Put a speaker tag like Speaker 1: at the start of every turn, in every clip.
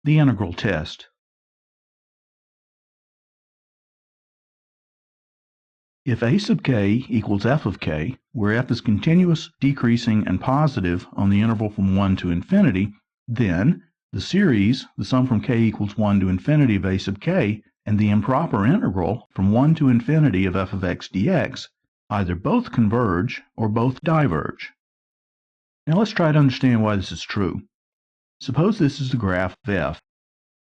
Speaker 1: The integral test. If a sub k equals f of k, where f is continuous, decreasing, and positive on the interval from 1 to infinity, then the series, the sum from k equals 1 to infinity of a sub k, and the improper integral from 1 to infinity of f of x dx either both converge or both diverge. Now let's try to understand why this is true. Suppose this is the graph of f.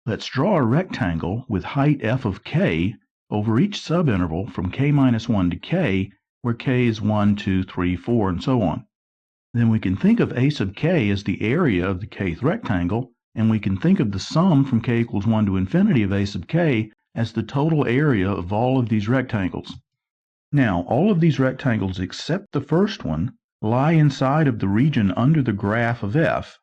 Speaker 1: Let's draw a rectangle with height f of k over each subinterval from k minus 1 to k, where k is 1, 2, 3, 4, and so on. Then we can think of a sub k as the area of the kth rectangle, and we can think of the sum from k equals 1 to infinity of a sub k as the total area of all of these rectangles. Now, all of these rectangles except the first one lie inside of the region under the graph of f.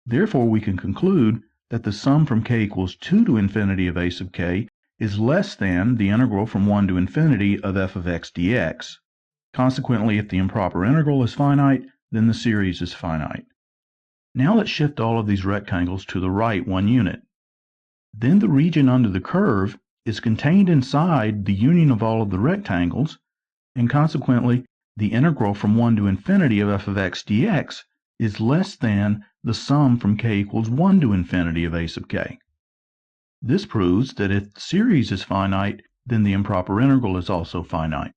Speaker 1: Therefore, we can conclude that the sum from k equals 2 to infinity of a sub k is less than the integral from 1 to infinity of f of x dx. Consequently, if the improper integral is finite, then the series is finite. Now let's shift all of these rectangles to the right 1 unit. Then the region under the curve is contained inside the union of all of the rectangles, and consequently, the integral from 1 to infinity of f of x dx is less than the sum from k equals 1 to infinity of a sub k. This proves that if the series is finite, then the improper integral is also finite.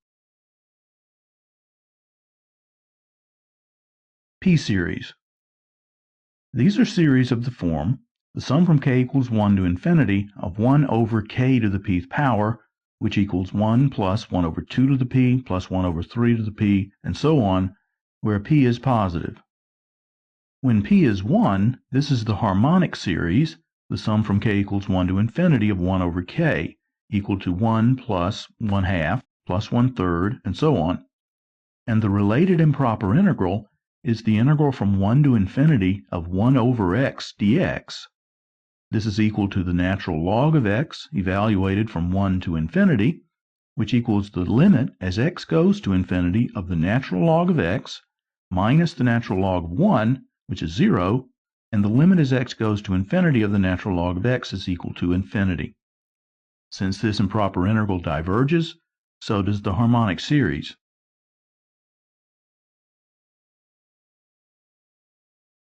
Speaker 1: P-series. These are series of the form, the sum from k equals 1 to infinity of 1 over k to the pth power, which equals 1 plus 1 over 2 to the p plus 1 over 3 to the p, and so on, where p is positive. When p is 1, this is the harmonic series, the sum from k equals 1 to infinity of 1 over k, equal to 1 plus 1 half plus 1/3, and so on. And the related improper integral is the integral from 1 to infinity of 1 over x dx. This is equal to the natural log of x evaluated from 1 to infinity, which equals the limit as x goes to infinity of the natural log of x minus the natural log of 1, which is 0, and the limit as x goes to infinity of the natural log of x is equal to infinity. Since this improper integral diverges, so does the harmonic series.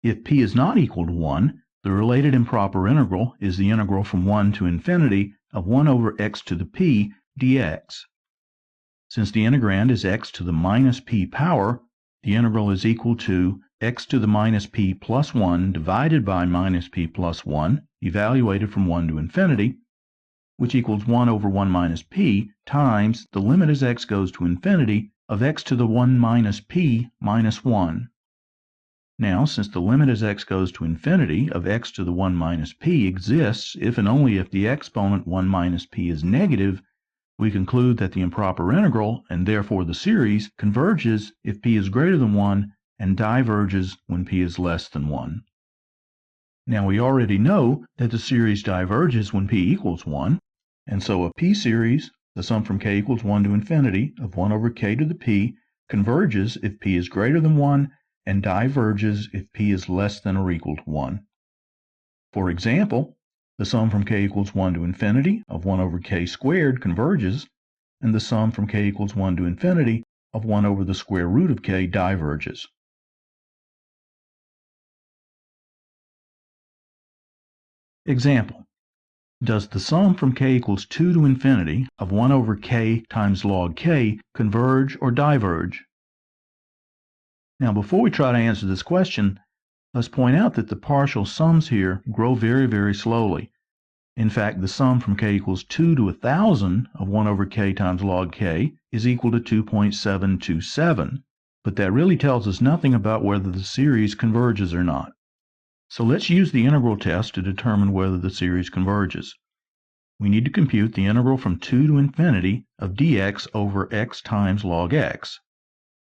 Speaker 1: If p is not equal to 1, the related improper integral is the integral from 1 to infinity of 1 over x to the p dx. Since the integrand is x to the minus p power, the integral is equal to x to the minus p plus 1 divided by minus p plus 1, evaluated from 1 to infinity, which equals 1 over 1 minus p times the limit as x goes to infinity of x to the 1 minus p minus 1. Now, since the limit as x goes to infinity of x to the 1 minus p exists if and only if the exponent 1 minus p is negative, we conclude that the improper integral, and therefore the series, converges if p is greater than 1 and diverges when p is less than 1. Now we already know that the series diverges when p equals 1, and so a p-series, the sum from k equals 1 to infinity of 1 over k to the p, converges if p is greater than 1 and diverges if p is less than or equal to 1. For example, the sum from k equals 1 to infinity of 1 over k squared converges, and the sum from k equals 1 to infinity of 1 over the square root of k diverges. Example: does the sum from k equals 2 to infinity of 1 over k times log k converge or diverge? Now, before we try to answer this question, let's point out that the partial sums here grow very, very slowly. In fact, the sum from k equals 2 to 1,000 of 1 over k times log k is equal to 2.727, but that really tells us nothing about whether the series converges or not. So let's use the integral test to determine whether the series converges. We need to compute the integral from 2 to infinity of dx over x times log x.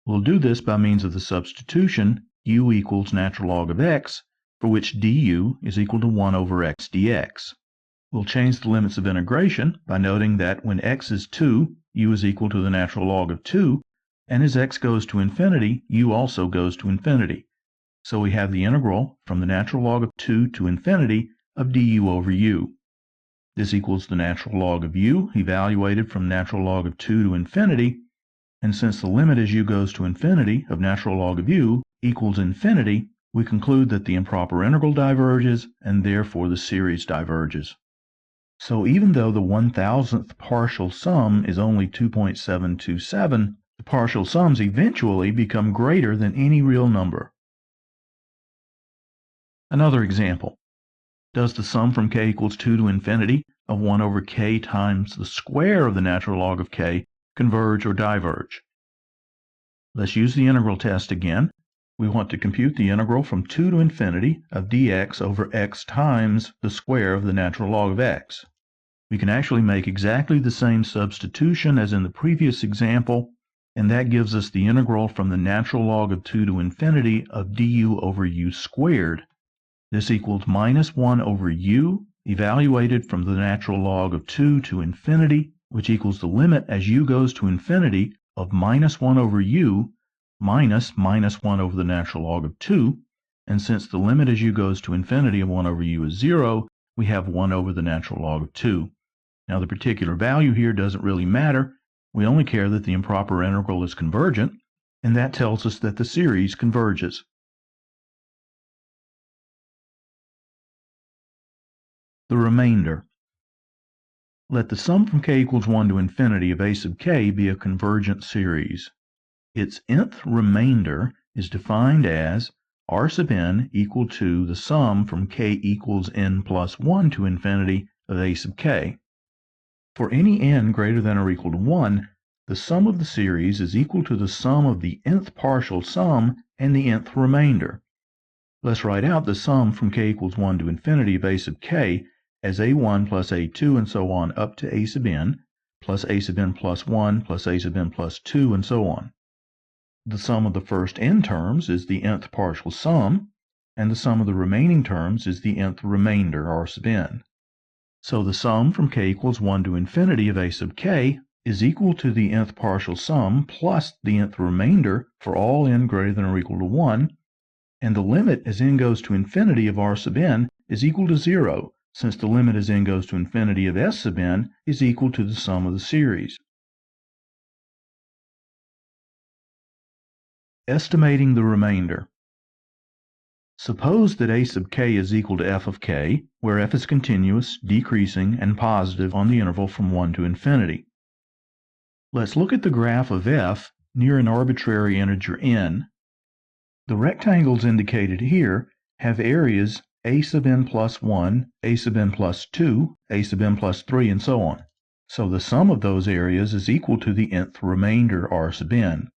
Speaker 1: We'll do this by means of the substitution u equals natural log of x, for which du is equal to 1 over x dx. We'll change the limits of integration by noting that when x is 2, u is equal to the natural log of 2, and as x goes to infinity, u also goes to infinity. So we have the integral from the natural log of 2 to infinity of du over u. This equals the natural log of u evaluated from natural log of 2 to infinity, and since the limit as u goes to infinity of natural log of u equals infinity, we conclude that the improper integral diverges, and therefore the series diverges. So even though the 1,000th partial sum is only 2.727, the partial sums eventually become greater than any real number. Another example. Does the sum from k equals 2 to infinity of 1 over k times the square of the natural log of k converge or diverge? Let's use the integral test again. We want to compute the integral from 2 to infinity of dx over x times the square of the natural log of x. We can actually make exactly the same substitution as in the previous example, and that gives us the integral from the natural log of 2 to infinity of du over u squared. This equals minus 1 over u, evaluated from the natural log of 2 to infinity, which equals the limit as u goes to infinity of minus 1 over u minus 1 over the natural log of 2, and since the limit as u goes to infinity of 1 over u is 0, we have 1 over the natural log of 2. Now the particular value here doesn't really matter. We only care that the improper integral is convergent, and that tells us that the series converges. The remainder. Let the sum from k equals 1 to infinity of a sub k be a convergent series. Its nth remainder is defined as r sub n equal to the sum from k equals n plus 1 to infinity of a sub k. For any n greater than or equal to 1, the sum of the series is equal to the sum of the nth partial sum and the nth remainder. Let's write out the sum from k equals 1 to infinity of a sub k as a1 plus a2 and so on up to a sub n, plus a sub n plus 1 plus a sub n plus 2 and so on. The sum of the first n terms is the nth partial sum, and the sum of the remaining terms is the nth remainder, r sub n. So the sum from k equals 1 to infinity of a sub k is equal to the nth partial sum plus the nth remainder for all n greater than or equal to 1, and the limit as n goes to infinity of r sub n is equal to 0, since the limit as n goes to infinity of s sub n is equal to the sum of the series. Estimating the remainder. Suppose that a sub k is equal to f of k, where f is continuous, decreasing, and positive on the interval from 1 to infinity. Let's look at the graph of f near an arbitrary integer n. The rectangles indicated here have areas a sub n plus 1, a sub n plus 2, a sub n plus 3, and so on. So the sum of those areas is equal to the nth remainder r sub n.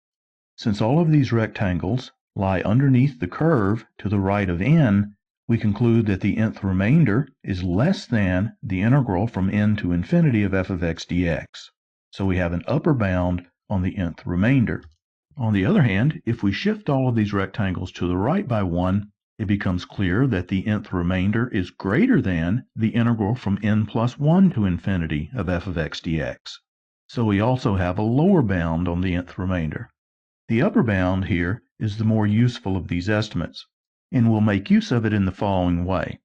Speaker 1: Since all of these rectangles lie underneath the curve to the right of n, we conclude that the nth remainder is less than the integral from n to infinity of f of x dx. So we have an upper bound on the nth remainder. On the other hand, if we shift all of these rectangles to the right by 1, it becomes clear that the nth remainder is greater than the integral from n plus 1 to infinity of f of x dx. So we also have a lower bound on the nth remainder. The upper bound here is the more useful of these estimates, and we'll make use of it in the following way.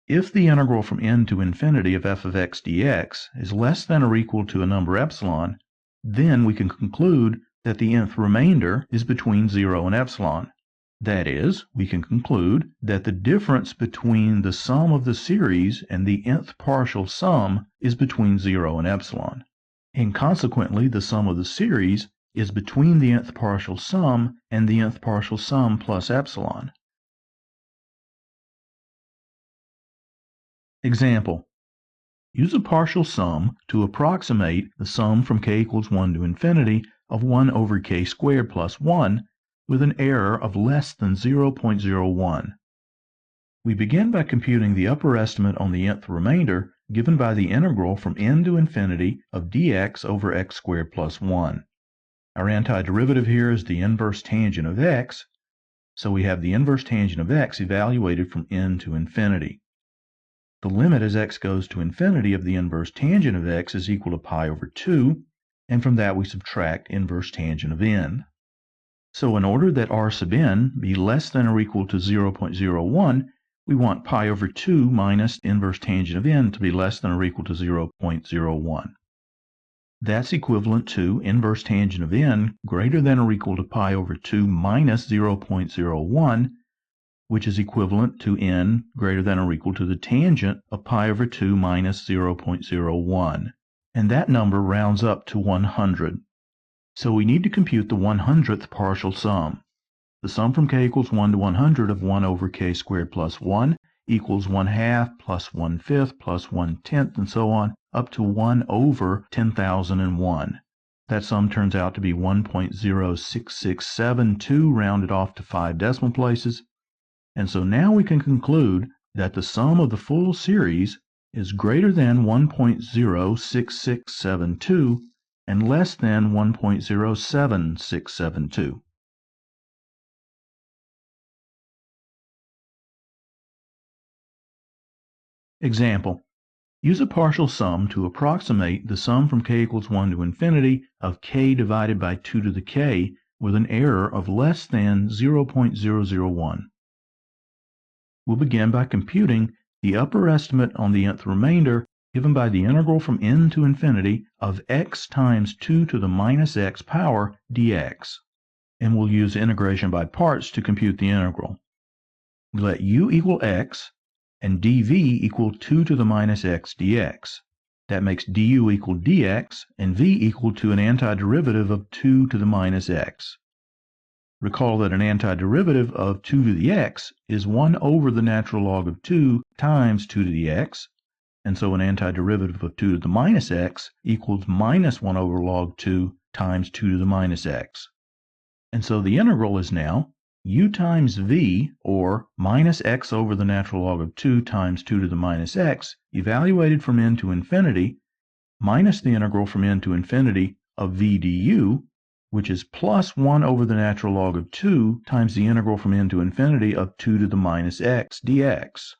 Speaker 1: If the integral from n to infinity of f of x dx is less than or equal to a number epsilon, then we can conclude that the nth remainder is between 0 and epsilon. That is, we can conclude that the difference between the sum of the series and the nth partial sum is between 0 and epsilon, and consequently the sum of the series is between the nth partial sum and the nth partial sum plus epsilon. Example. Use a partial sum to approximate the sum from k equals 1 to infinity of 1 over k squared plus 1 with an error of less than 0.01. We begin by computing the upper estimate on the nth remainder given by the integral from n to infinity of dx over x squared plus 1. Our antiderivative here is the inverse tangent of x, so we have the inverse tangent of x evaluated from n to infinity. The limit as x goes to infinity of the inverse tangent of x is equal to pi over 2, and from that we subtract inverse tangent of n. So in order that r sub n be less than or equal to 0.01, we want pi over 2 minus inverse tangent of n to be less than or equal to 0.01. That's equivalent to inverse tangent of n greater than or equal to pi over 2 minus 0.01, which is equivalent to n greater than or equal to the tangent of pi over 2 minus 0.01. And that number rounds up to 100. So we need to compute the 100th partial sum. The sum from k equals 1 to 100 of 1 over k squared plus 1 equals 1/2 plus 1/5 plus 1/10 and so on up to 1 over 10,001. That sum turns out to be 1.06672 rounded off to 5 decimal places. And so now we can conclude that the sum of the full series is greater than 1.06672 and less than 1.07672. Example. Use a partial sum to approximate the sum from k equals 1 to infinity of k divided by 2 to the k with an error of less than 0.001. We'll begin by computing the upper estimate on the nth remainder given by the integral from n to infinity of x times 2 to the minus x power dx. And we'll use integration by parts to compute the integral. We let u equal x and dv equal 2 to the minus x dx. That makes du equal dx and v equal to an antiderivative of 2 to the minus x. Recall that an antiderivative of 2 to the x is 1 over the natural log of 2 times 2 to the x, and so an antiderivative of 2 to the minus x equals minus 1 over log 2 times 2 to the minus x. And so the integral is now u times v, or minus x over the natural log of 2 times 2 to the minus x, evaluated from n to infinity, minus the integral from n to infinity of v du, which is plus 1 over the natural log of 2 times the integral from n to infinity of 2 to the minus x dx.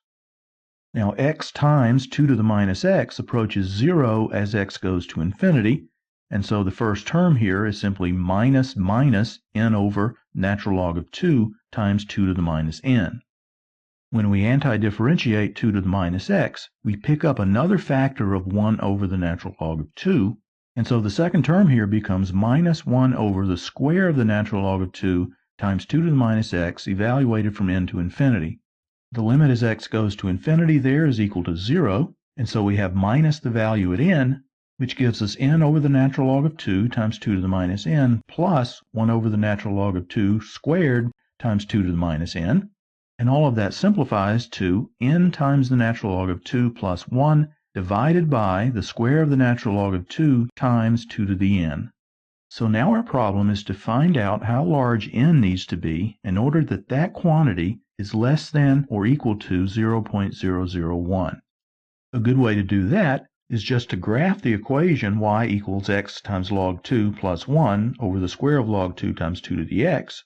Speaker 1: Now x times 2 to the minus x approaches 0 as x goes to infinity, and so the first term here is simply minus n over natural log of 2 times 2 to the minus n. When we antidifferentiate 2 to the minus x, we pick up another factor of 1 over the natural log of 2, and so the second term here becomes minus 1 over the square of the natural log of 2 times 2 to the minus x evaluated from n to infinity. The limit as x goes to infinity there is equal to 0, and so we have minus the value at n, which gives us n over the natural log of 2 times 2 to the minus n plus 1 over the natural log of 2 squared times 2 to the minus n. And all of that simplifies to n times the natural log of 2 plus 1 divided by the square of the natural log of 2 times 2 to the n. So now our problem is to find out how large n needs to be in order that that quantity is less than or equal to 0.001. A good way to do that is just to graph the equation y equals x times log 2 plus 1 over the square of log 2 times 2 to the x.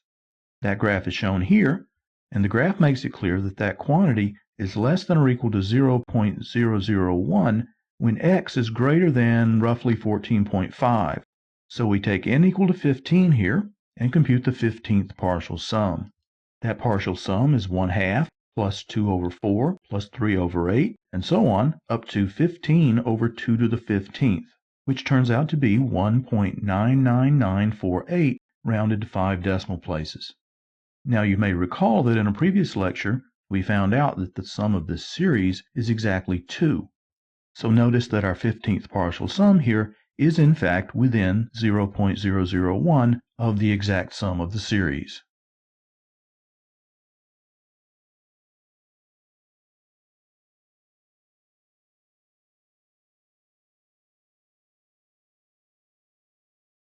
Speaker 1: That graph is shown here, and the graph makes it clear that that quantity is less than or equal to 0.001 when x is greater than roughly 14.5. So we take n equal to 15 here and compute the 15th partial sum. That partial sum is 1/2 plus 2 over 4 plus 3 over 8, and so on, up to 15 over 2 to the 15th, which turns out to be 1.99948 rounded to 5 decimal places. Now you may recall that in a previous lecture, we found out that the sum of this series is exactly 2. So notice that our 15th partial sum here is in fact within 0.001 of the exact sum of the series.